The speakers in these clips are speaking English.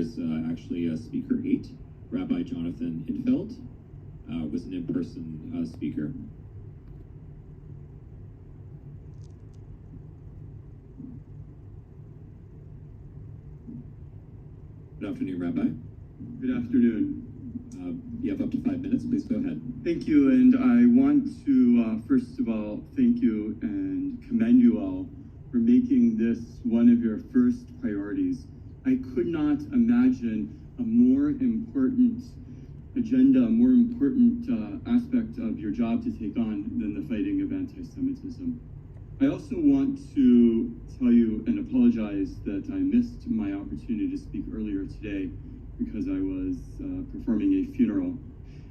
There's actually speaker 8, Rabbi Jonathan Infeld, was an in-person speaker. Good afternoon, Rabbi. Good afternoon. You have up to 5 minutes. Please go ahead. Thank you, and I want to first of all thank you and commend you all for making this one of your first priorities. I could not imagine a more important agenda, a more important aspect of your job to take on than the fighting of anti-Semitism. I also want to tell you and apologize that I missed my opportunity to speak earlier today because I was performing a funeral.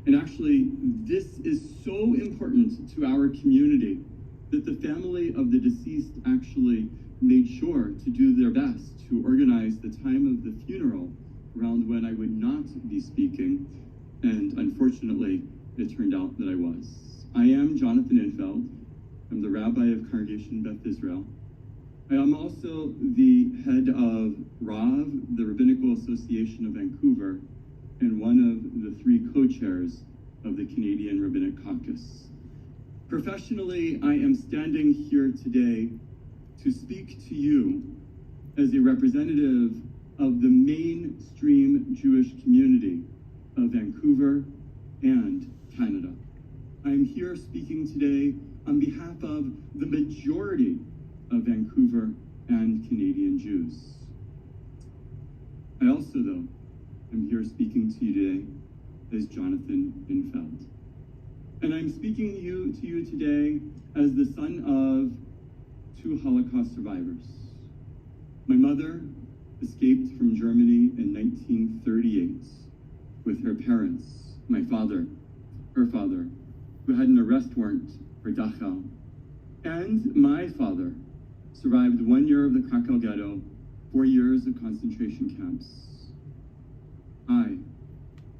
And actually, this is so important to our community that the family of the deceased actually made sure to do their best to organize the time of the funeral around when I would not be speaking. And unfortunately, it turned out that I was. I am Jonathan Infeld. I'm the rabbi of Congregation Beth Israel. I am also the head of RAV, the Rabbinical Association of Vancouver, and one of the 3 co-chairs of the Canadian Rabbinic Caucus. Professionally, I am standing here today to speak to you as a representative of the mainstream Jewish community of Vancouver and Canada. I am here speaking today on behalf of the majority of Vancouver and Canadian Jews. I also, though, am here speaking to you today as Jonathan Infeld. And I'm speaking to you today as the son of 2 Holocaust survivors. My mother escaped from Germany in 1938 with her parents, my father, her father, who had an arrest warrant for Dachau, and my father survived 1 year of the Krakow ghetto, 4 years of concentration camps. I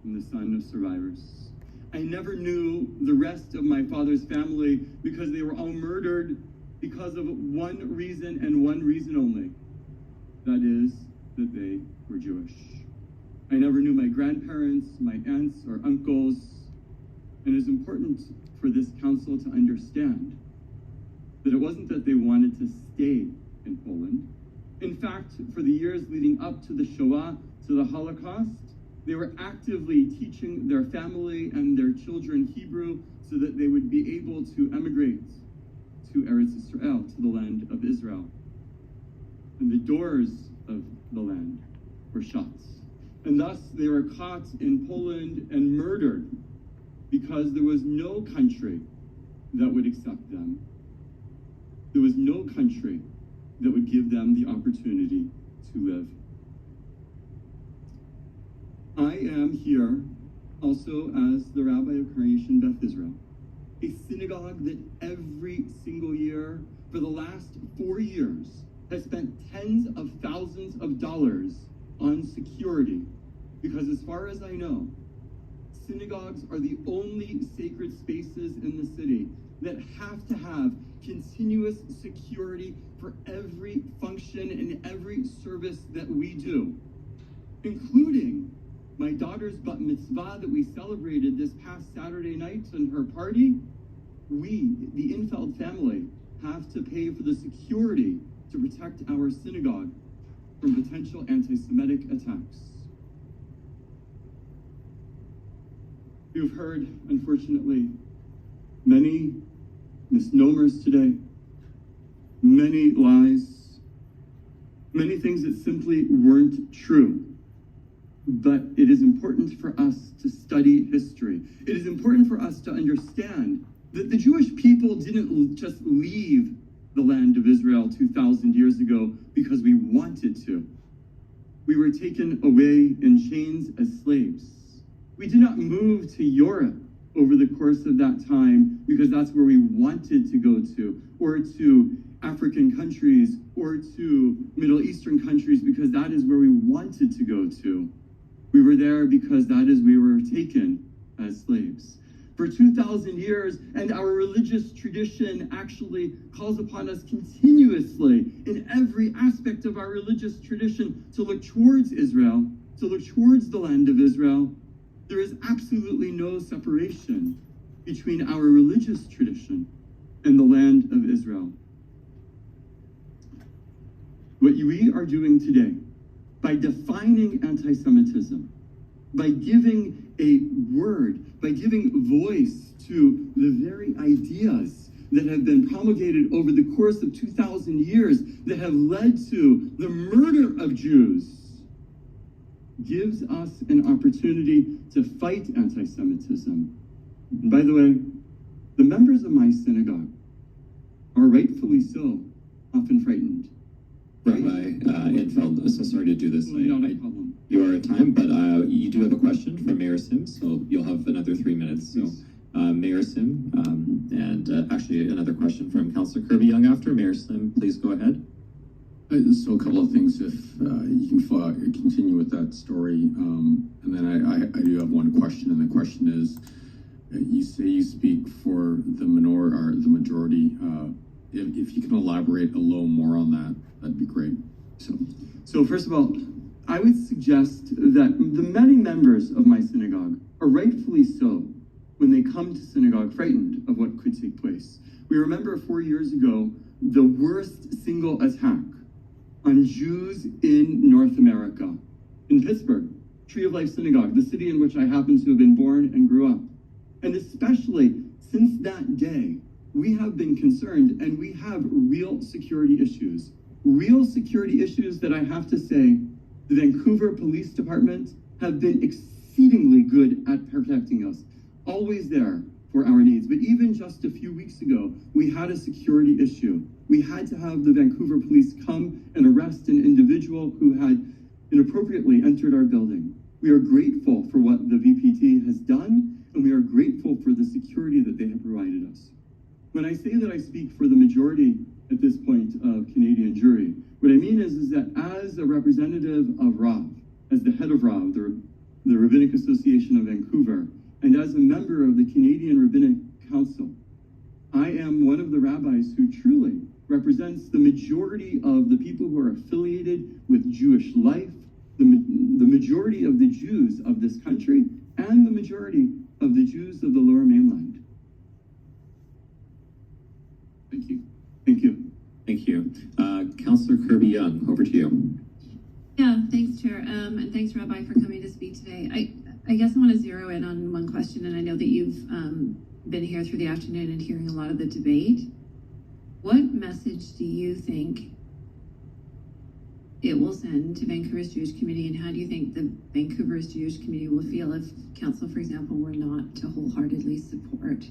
am the son of survivors. I never knew the rest of my father's family because they were all murdered because of one reason and one reason only. That is, that they were Jewish. I never knew my grandparents, my aunts or uncles, and it is important for this council to understand that it wasn't that they wanted to stay in Poland. In fact, for the years leading up to the Shoah, to the Holocaust, they were actively teaching their family and their children Hebrew so that they would be able to emigrate to Eretz Israel, to the land of Israel. And the doors of the land were shut. And thus they were caught in Poland and murdered because there was no country that would accept them. There was no country that would give them the opportunity to live. I am here also as the rabbi of Congregation Beth Israel, a synagogue that every single year for the last 4 years has spent tens of thousands of dollars on security, because as far as I know, synagogues are the only sacred spaces in the city that have to have continuous security for every function and every service that we do, including my daughter's bat mitzvah that we celebrated this past Saturday night and her party. We, the Infeld family, have to pay for the security to protect our synagogue from potential anti-Semitic attacks. You've heard, unfortunately, many misnomers today, many lies, many things that simply weren't true. But it is important for us to study history. It is important for us to understand that the Jewish people didn't just leave the land of Israel 2,000 years ago because we wanted to. We were taken away in chains as slaves. We did not move to Europe over the course of that time because that's where we wanted to go to, or to African countries, or to Middle Eastern countries because that is where we wanted to go to. We were there because that is we were taken as slaves. For 2,000 years, and our religious tradition actually calls upon us continuously in every aspect of our religious tradition to look towards Israel, to look towards the land of Israel, there is absolutely no separation between our religious tradition and the land of Israel. What we are doing today, by defining anti-Semitism, by giving a word, by giving voice to the very ideas that have been promulgated over the course of 2,000 years that have led to the murder of Jews, gives us an opportunity to fight anti-Semitism. And by the way, the members of my synagogue are rightfully so often frightened. Rabbi Infeld, so sorry to do this. Not a problem. You are at time, but you do have a question from Mayor Sim, so you'll have another 3 minutes. So, Mayor Sim, and actually another question from Councillor Kirby-Young after. Mayor Sim, please go ahead. So a couple of things, if you can continue with that story, and then I do have one question, and the question is, you say you speak for the majority. If you can elaborate a little more on that, that'd be great. So first of all, I would suggest that the many members of my synagogue are rightfully so when they come to synagogue frightened of what could take place. We remember 4 years ago the worst single attack on Jews in North America, in Pittsburgh, Tree of Life Synagogue, the city in which I happen to have been born and grew up. And especially since that day, we have been concerned and we have real security issues. Real security issues that I have to say, the Vancouver Police Department have been exceedingly good at protecting us, always there for our needs. But even just a few weeks ago, we had a security issue. We had to have the Vancouver police come and arrest an individual who had inappropriately entered our building. We are grateful for what the VPT has done, and we are grateful for the security that they have provided us. When I say that I speak for the majority at this point of Canadian Jewry, what I mean is that as a representative of RAV, as the head of RAV, the Rabbinic Association of Vancouver, and as a member of the Canadian Rabbinic Council, I am one of the rabbis who truly represents the majority of the people who are affiliated with Jewish life, the majority of the Jews of this country, and the majority of the Jews of the Lower Mainland. Thank you. Thank you. Thank you. Councillor Kirby-Young, over to you. Yeah, thanks, Chair, and thanks, Rabbi, for coming to speak today. I guess I want to zero in on one question, and I know that you've been here through the afternoon and hearing a lot of the debate. What message do you think it will send to Vancouver's Jewish community, and how do you think the Vancouver's Jewish community will feel if Council, for example, were not to wholeheartedly support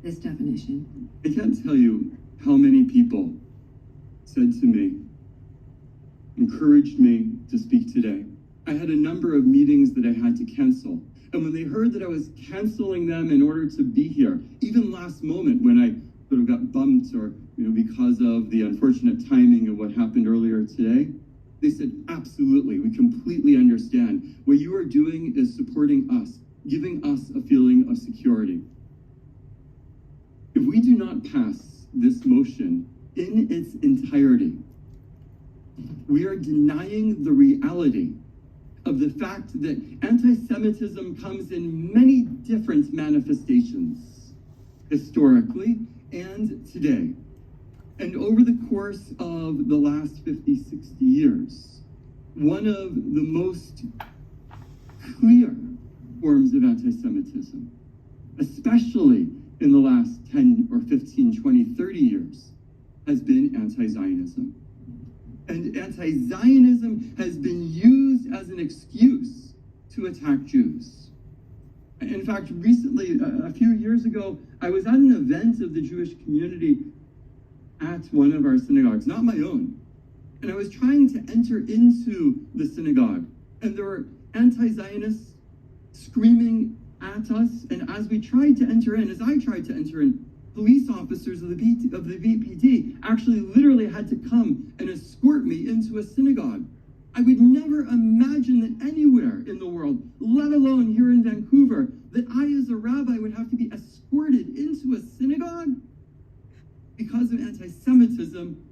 this definition? I can't tell you how many people said to me, encouraged me to speak today. I had a number of meetings that I had to cancel. And when they heard that I was canceling them in order to be here, even last moment when I sort of got bumped or, because of the unfortunate timing of what happened earlier today, they said, absolutely, we completely understand. What you are doing is supporting us, giving us a feeling of security. If we do not pass this motion in its entirety, we are denying the reality of the fact that anti-Semitism comes in many different manifestations, historically and today. And over the course of the last 50, 60 years, one of the most clear forms of anti-Semitism, especially in the last 10 or 15, 20, 30 years, has been anti-Zionism. And anti-Zionism has been used as an excuse to attack Jews. In fact, recently, a few years ago, I was at an event of the Jewish community at one of our synagogues, not my own. And I was trying to enter into the synagogue, and there were anti-Zionists screaming at us. And as we tried to enter in, as I tried to enter in, police officers of the VPT actually literally had to come and escort me into a synagogue. I would never imagine that anywhere in the world, let alone here in Vancouver, that I as a rabbi would have to be escorted into a synagogue because of anti-Semitism,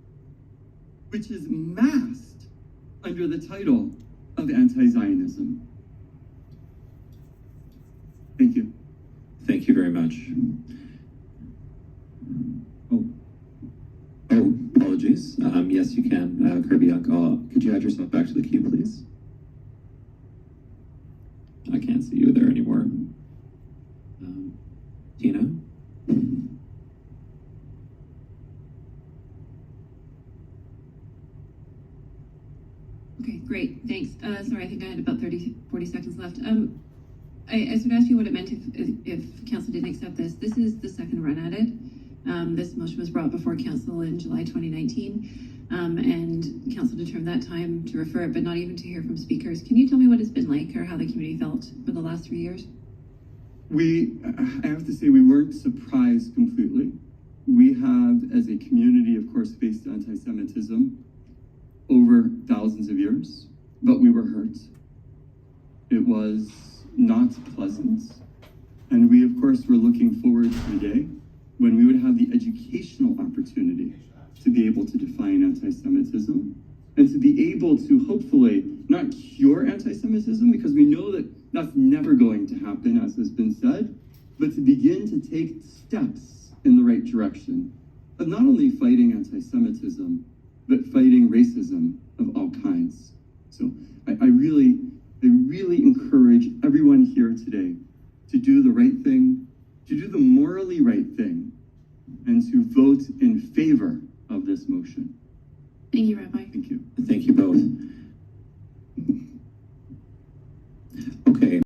which is masked under the title of anti-Zionism. Thank you. Thank you very much. Oh, apologies. Yes, you can. Kirby Young, could you add yourself back to the queue, please? I can't see you there anymore. Tina? Okay, great, thanks. Sorry, I think I had about 40 seconds left. I sort of asked you what it meant if council didn't accept this. This is the second run at it. This motion was brought before council in July 2019, and council determined that time to refer it, but not even to hear from speakers. Can you tell me what it's been like or how the community felt for the last 3 years? I have to say we weren't surprised completely. We have, as a community, of course, faced anti-Semitism over thousands of years, but we were hurt. It was not pleasant. And we, of course, were looking forward to the day when we would have the educational opportunity to be able to define anti-Semitism and to be able to hopefully not cure anti-Semitism, because we know that that's never going to happen, as has been said, but to begin to take steps in the right direction of not only fighting anti-Semitism, but fighting racism of all kinds. So I really encourage everyone here today to do the right thing, to do the morally right thing, and to vote in favor of this motion. Thank you, Rabbi. Thank you. Thank you both.